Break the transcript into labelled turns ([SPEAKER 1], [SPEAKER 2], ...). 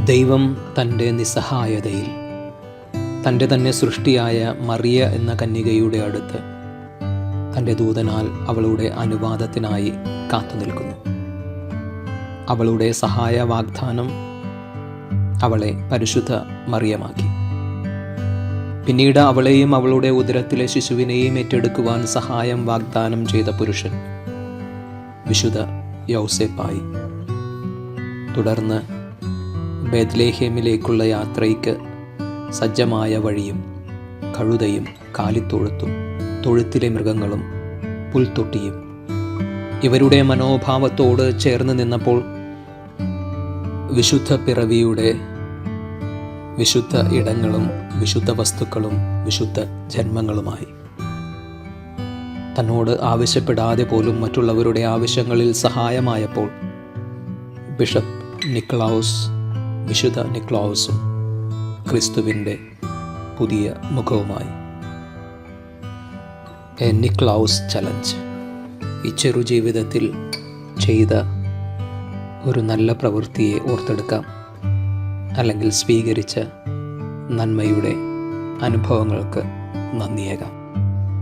[SPEAKER 1] ദൈവം തൻ്റെ നിസ്സഹായതയിൽ തൻ്റെ തന്നെ സൃഷ്ടിയായ മറിയ എന്ന കന്യകയുടെ അടുത്ത് തൻ്റെ ദൂതനാൽ അവളുടെ അനുവാദത്തിനായി കാത്തുനിൽക്കുന്നു. അവളുടെ സഹായ വാഗ്ദാനം അവളെ പരിശുദ്ധ മറിയമാക്കി. പിന്നീട് അവളെയും അവളുടെ ഉദരത്തിലെ ശിശുവിനെയും ഏറ്റെടുക്കുവാൻ സഹായം വാഗ്ദാനം ചെയ്ത പുരുഷൻ വിശുദ്ധ യൗസേപ്പായി. തുടർന്ന് ബേത്ലേഹേമിലേക്കുള്ള യാത്രയ്ക്ക് സജ്ജമായ വഴിയും കഴുതയും കാലിത്തൊഴുത്തും തൊഴുത്തിലെ മൃഗങ്ങളും പുൽത്തൊട്ടിയും ഇവരുടെ മനോഭാവത്തോട് ചേർന്ന് നിന്നപ്പോൾ വിശുദ്ധ പിറവിയുടെ വിശുദ്ധ ഇടങ്ങളും വിശുദ്ധ വസ്തുക്കളും വിശുദ്ധ ജന്മങ്ങളുമായി. തന്നോട് ആവശ്യപ്പെടാതെ പോലും മറ്റുള്ളവരുടെ ആവശ്യങ്ങളിൽ സഹായമായപ്പോൾ ബിഷപ്പ് നിക്ളൗസ്, വിശുദ്ധ നിക്ളൗസും ക്രിസ്തുവിൻ്റെ പുതിയ മുഖവുമായി. A നിക്ളൗസ് challenge. ഈ ചെറുജീവിതത്തിൽ ചെയ്ത ഒരു നല്ല പ്രവൃത്തിയെ ഓർത്തെടുക്കാം, അല്ലെങ്കിൽ സ്വീകരിച്ച നന്മയുടെ അനുഭവങ്ങൾക്ക് നന്ദിയേകാം.